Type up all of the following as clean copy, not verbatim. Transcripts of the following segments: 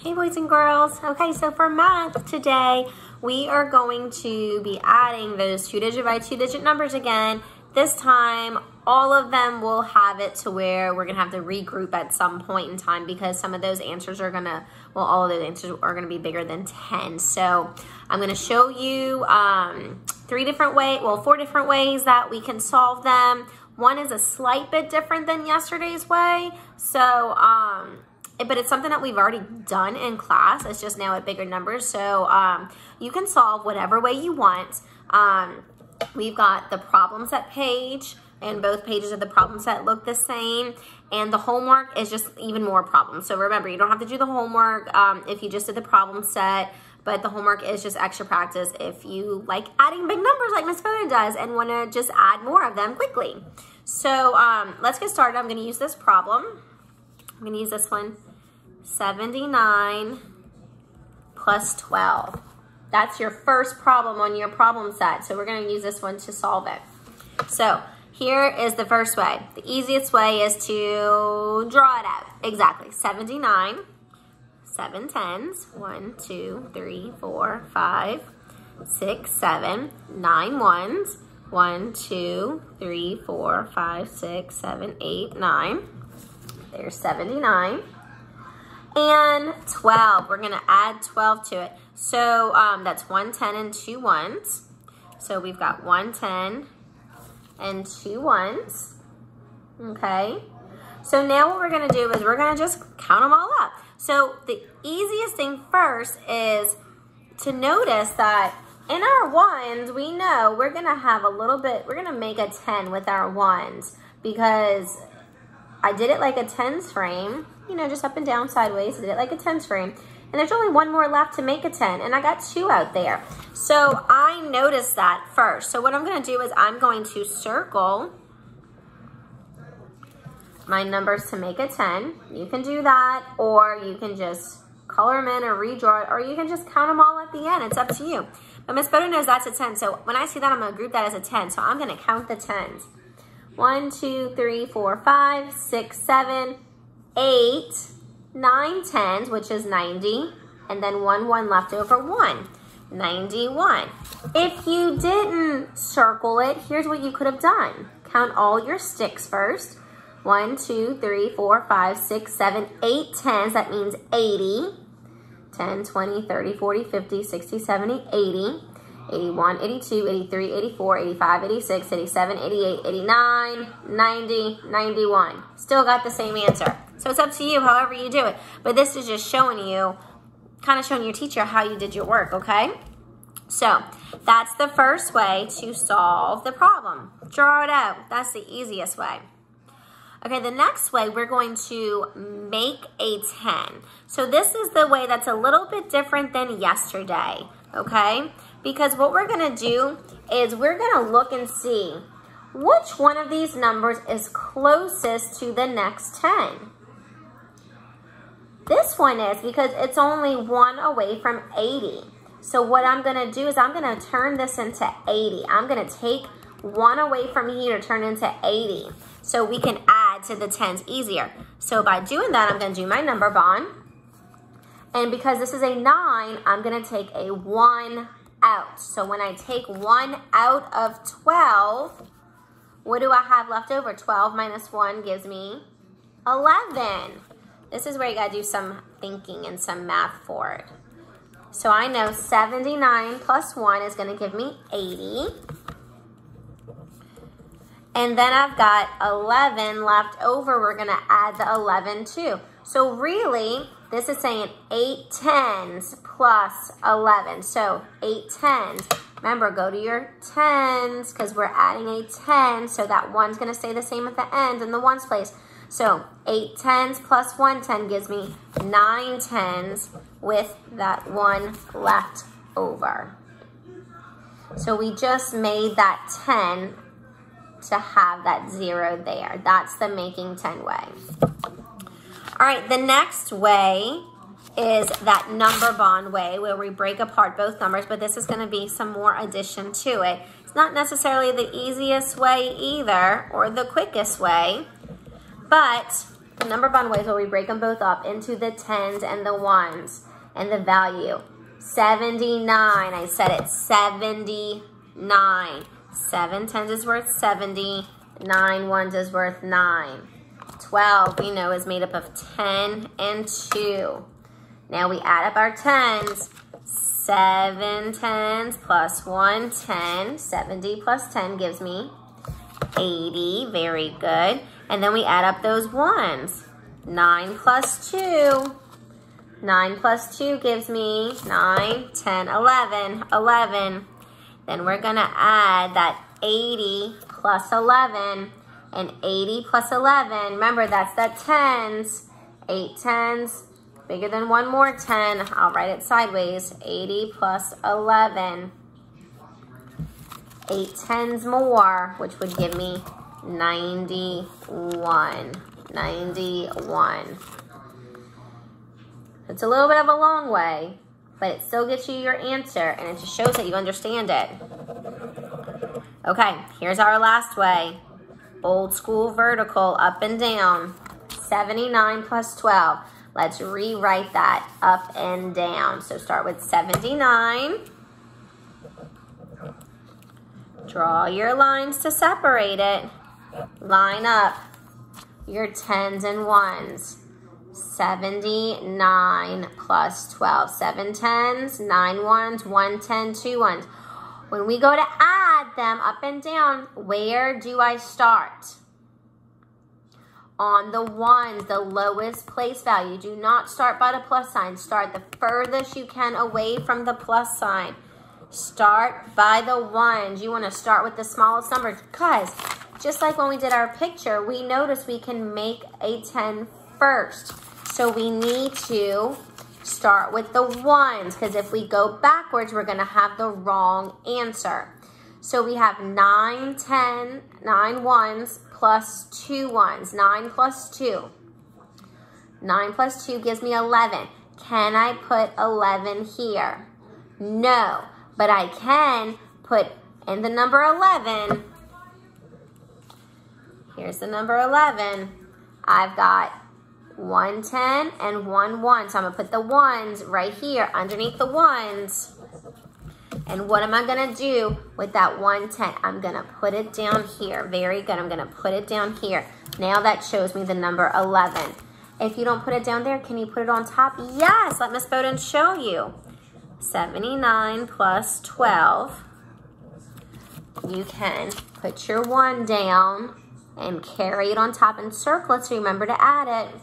Hey boys and girls. Okay, so for math today, we are going to be adding those 2-digit by 2-digit numbers again. This time, all of them will have it to where we're gonna have to regroup at some point in time because some of those answers are gonna, well, all of those answers are gonna be bigger than 10. So I'm gonna show you 4 different ways that we can solve them. One is a slight bit different than yesterday's way. So, but it's something that we've already done in class. It's just now at bigger numbers. So you can solve whatever way you want. We've got the problem set page, and both pages of the problem set look the same. And the homework is just even more problems. So remember, you don't have to do the homework if you just did the problem set, but the homework is just extra practice if you like adding big numbers like Miss Foda does and want to just add more of them quickly. So let's get started. I'm going to use this problem. I'm going to use this one, 79 plus 12. That's your first problem on your problem set. So we're going to use this one to solve it. So here is the first way. The easiest way is to draw it out. Exactly. 79, 7 tens, 1, 2, 3, 4, 5, 6, 7, 9 ones, 1, 2, 3, 4, 5, 6, 7, 8, 9. There's 79. And 12. We're going to add 12 to it. So that's 1 10 and 2 ones. So we've got 1 10 and 2 ones. Okay. So now what we're going to do is we're going to just count them all up. So the easiest thing first is to notice that in our ones, we know we're going to have a little bit, we're going to make a 10 with our ones because I did it like a tens frame, you know, just up and down sideways. I did it like a tens frame. And there's only one more left to make a 10, and I got 2 out there. So I noticed that first. So what I'm going to do is I'm going to circle my numbers to make a 10. You can do that, or you can just color them in or redraw it, or you can just count them all at the end. It's up to you. But Miss Foda knows that's a 10, so when I see that, I'm going to group that as a 10. So I'm going to count the 10s. 1, 2, 3, 4, 5, 6, 7, 8, 9 tens, which is 90, and then 1 left over 1, 91. If you didn't circle it, here's what you could have done. Count all your sticks first. 1, 2, 3, 4, 5, 6, 7, 8 tens, that means 80. 10, 20, 30, 40, 50, 60, 70, 80. 81, 82, 83, 84, 85, 86, 87, 88, 89, 90, 91. Still got the same answer. So it's up to you however you do it. But this is just showing you, kind of showing your teacher how you did your work, okay? So that's the first way to solve the problem. Draw it out. That's the easiest way. Okay, the next way, we're going to make a 10. So this is the way that's a little bit different than yesterday, okay? Because what we're going to do is we're going to look and see which one of these numbers is closest to the next 10. This one is because it's only 1 away from 80. So what I'm going to do is I'm going to turn this into 80. I'm going to take 1 away from here to turn into 80. So we can add to the 10s easier. So by doing that, I'm going to do my number bond. And because this is a 9, I'm going to take a 1 out. So when I take 1 out of 12, what do I have left over? 12 minus 1 gives me 11. This is where you got to do some thinking and some math for it. So I know 79 plus 1 is going to give me 80. And then I've got 11 left over. We're going to add the 11 too. So really, this is saying 8 tens plus 11. So 8 tens. Remember, go to your tens because we're adding a 10. So that 1's going to stay the same at the end in the ones place. So 8 tens plus 1 10 gives me 9 tens with that 1 left over. So we just made that 10 to have that 0 there. That's the making 10 way. All right, the next way is that number bond way where we break apart both numbers, but this is going to be some more addition to it. It's not necessarily the easiest way either or the quickest way, but The number bond ways where we break them both up into the tens and the ones. And the value, 79. I said it, 79. 7 tens is worth 70. 9 ones is worth 9. 12, we know, is made up of 10 and 2. Now we add up our tens. 7 tens plus 1 10. 70 plus 10 gives me 80. Very good. And then we add up those ones. 9 plus 2. 9 plus 2 gives me 9, 10, 11. 11. Then we're going to add that 80 plus 11. And 80 plus 11, remember that's that tens. 8 tens, bigger than one more 10. I'll write it sideways. 80 plus 11. 8 tens more, which would give me 91. 91. It's a little bit of a long way, but it still gets you your answer, and it just shows that you understand it. Okay, here's our last way. Old school vertical, up and down. 79 plus 12. Let's rewrite that up and down. So start with 79. Draw your lines to separate it. Line up your tens and ones. 79 plus 12. 7 tens, 9 ones, 1 10, 2 ones. When we go to add them up and down, where do I start? On the ones, the lowest place value. Do not start by the plus sign. Start the furthest you can away from the plus sign. Start by the ones. You want to start with the smallest numbers because just like when we did our picture, we noticed we can make a 10 first. So we need to start with the ones because if we go backwards, we're going to have the wrong answer. So we have 9 ones plus 2 ones. 9 plus 2. 9 plus 2 gives me 11. Can I put 11 here? No, but I can put in the number 11. Here's the number 11. I've got 1 10 and 1 1. So I'm going to put the ones right here underneath the ones. And what am I going to do with that 1 10? I'm going to put it down here. Very good. I'm going to put it down here. Now that shows me the number 11. If you don't put it down there, can you put it on top? Yes. Let Miss Bowden show you. 79 plus 12. You can put your 1 down and carry it on top and circle it so remember to add it.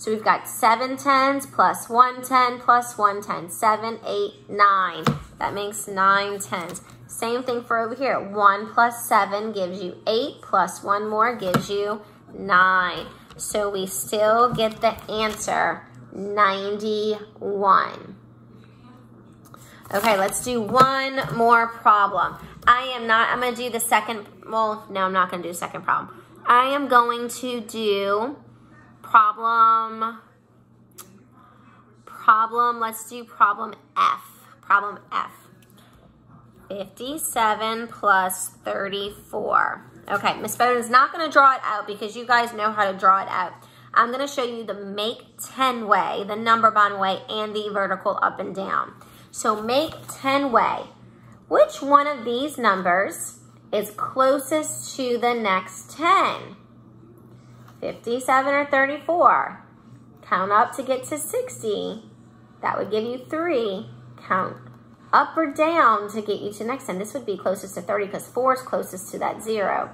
So we've got 7 tens plus 1 10 plus 1 10. 7, 8, 9. That makes 9 tens. Same thing for over here. 1 plus 7 gives you 8 plus 1 more gives you 9. So we still get the answer 91. Okay, let's do one more problem. I'm going to do the second, well, no, I'm not going to do the second problem. I am going to do let's do problem F. Problem F. 57 plus 34. Okay, Miss Bowden's not going to draw it out because you guys know how to draw it out. I'm going to show you the make 10 way, the number bond way, and the vertical up and down. So make 10 way. Which one of these numbers is closest to the next 10? 57 or 34? Count up to get to 60. That would give you 3. Count up or down to get you to the next 10. This would be closest to 30 because 4 is closest to that 0.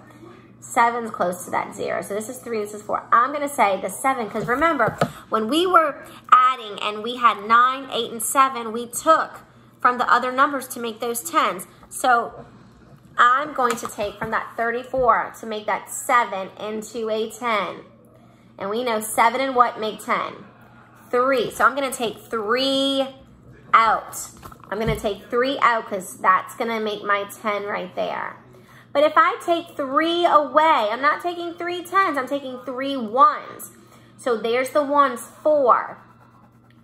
7 is close to that 0. So this is 3, this is 4. I'm going to say the 7 because remember, when we were adding and we had 9, 8, and 7, we took from the other numbers to make those 10s. So I'm going to take from that 34 to make that 7 into a 10. And we know 7 and what make 10? 3. So I'm going to take 3 out. I'm going to take 3 out because that's going to make my 10 right there. But if I take 3 away, I'm not taking 3 10s, I'm taking 3 1s. So there's the ones, 4.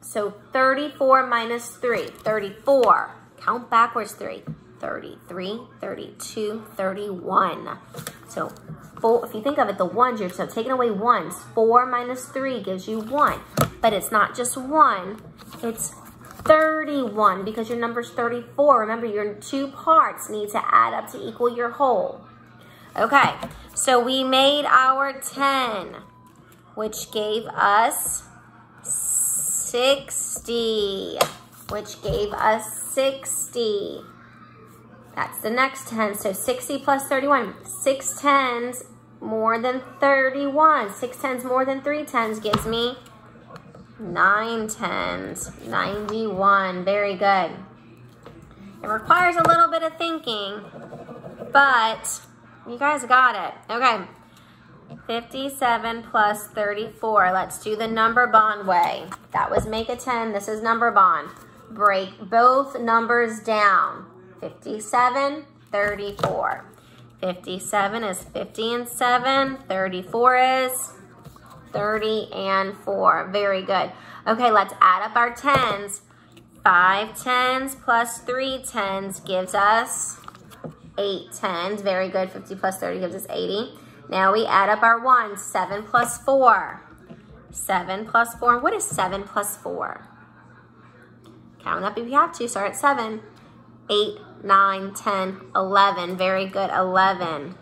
So 34 minus 3, 34. Count backwards 3. 33, 32, 31. So if you think of it, the ones, you're so taking away ones. 4 minus 3 gives you 1. But it's not just 1, it's 31 because your number's 34. Remember, your two parts need to add up to equal your whole. Okay, so we made our 10, which gave us 60, which gave us 60. That's the next 10. So 60 plus 31. 6 tens more than 31. 6 tens more than 3 tens gives me 9 tens. 91. Very good. It requires a little bit of thinking, but you guys got it. Okay. 57 plus 34. Let's do the number bond way. That was make a 10. This is number bond. Break both numbers down. 57, 34. 57 is 50 and 7. 34 is 30 and 4. Very good. Okay, let's add up our tens. 5 tens plus 3 tens gives us 8 tens. Very good. 50 plus 30 gives us 80. Now we add up our ones. 7 plus 4. 7 plus 4. What is 7 plus 4? Count up if you have to. Start at 7. 8, 9, 10, 11. Very good. 11.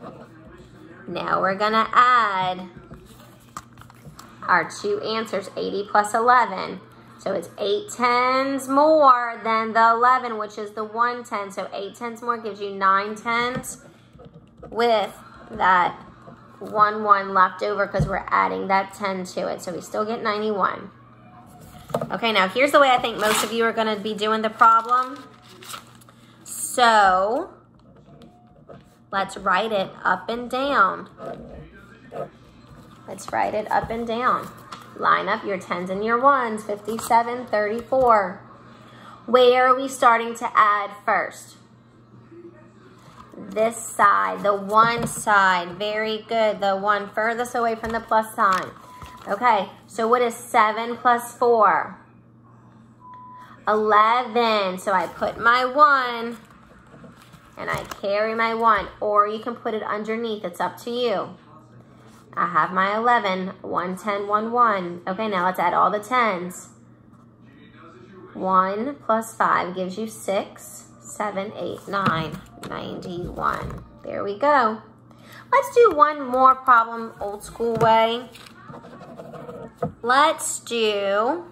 Now we're going to add our two answers. 80 plus 11. So it's 8 tens more than the 11, which is the 1 10. So 8 tens more gives you 9 tens with that 1 1 left over because we're adding that 10 to it. So we still get 91. Okay, now here's the way I think most of you are going to be doing the problem. So let's write it up and down. Let's write it up and down. Line up your tens and your ones. 57, 34. Where are we starting to add first? This side, the one side. Very good. The one furthest away from the plus sign. Okay, so what is 7 plus 4? 11. So I put my 1 and I carry my 1. Or you can put it underneath. It's up to you. I have my 11. 1, 10, 1, 1. Okay, now let's add all the tens. 1 plus 5 gives you 6, 7, 8, 9, 91. There we go. Let's do one more problem old school way. Let's do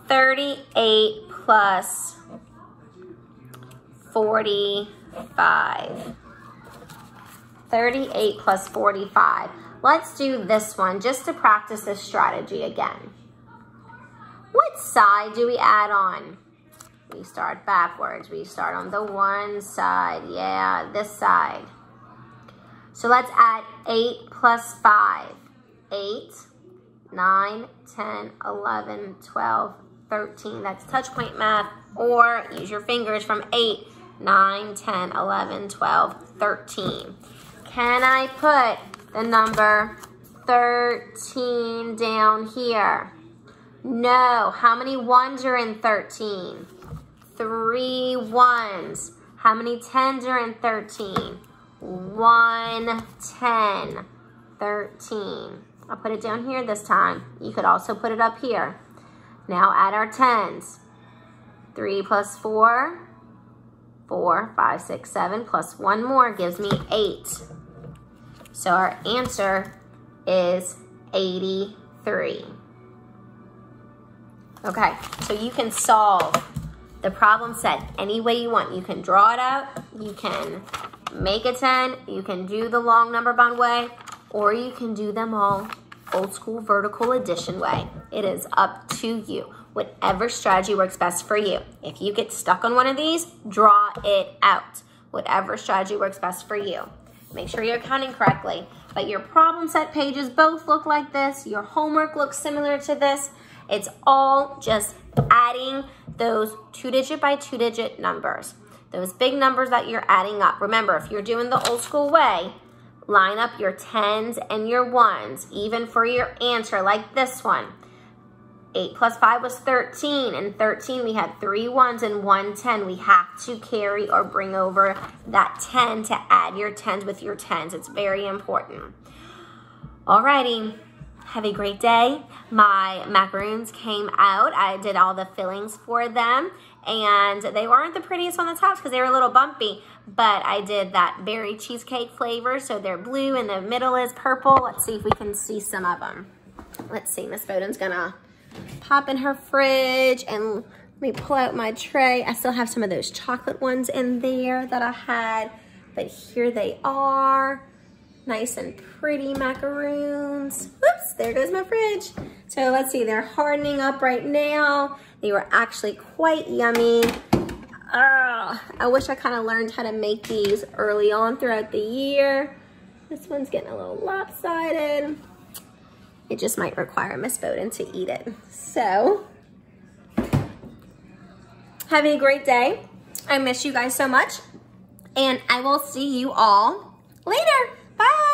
38 plus 45. 38 plus 45. Let's do this one just to practice this strategy again. What side do we add on? We start backwards. We start on the one side. Yeah, this side. So let's add 8 plus 5. 8, 9, 10, 11, 12, 13. That's touch point math. Or use your fingers from 8, 9, 10, 11, 12, 13. Can I put the number 13 down here? No. How many ones are in 13? 3 ones. How many tens are in 13? 1 10. 13. I'll put it down here this time. You could also put it up here. Now add our tens. 3 plus 4. 4, 5, 6, 7 plus 1 more gives me 8. So our answer is 83. Okay, so you can solve the problem set any way you want. You can draw it out, you can make a 10, you can do the long number bond way, or you can do them all old school vertical addition way. It is up to you. Whatever strategy works best for you. If you get stuck on one of these, draw it out. Whatever strategy works best for you. Make sure you're counting correctly. But your problem set pages both look like this. Your homework looks similar to this. It's all just adding those 2-digit by 2-digit numbers. Those big numbers that you're adding up. Remember, if you're doing the old school way, line up your tens and your ones, even for your answer like this one. 8 plus 5 was 13. And 13, we had 3 ones and 1 10. We have to carry or bring over that 10 to add your 10s with your 10s. It's very important. Alrighty, have a great day. My macaroons came out. I did all the fillings for them, and they weren't the prettiest on the tops because they were a little bumpy, but I did that berry cheesecake flavor, so they're blue and the middle is purple. Let's see if we can see some of them. Let's see, Miss Bowden's gonna pop in her fridge, and let me pull out my tray. I still have some of those chocolate ones in there that I had, but here they are. Nice and pretty macaroons. Whoops, there goes my fridge. So let's see, they're hardening up right now. They were actually quite yummy. I wish I kind of learned how to make these early on throughout the year. This one's getting a little lopsided. It just might require Miss Bowden to eat it. So, have a great day. I miss you guys so much, and I will see you all later. Bye.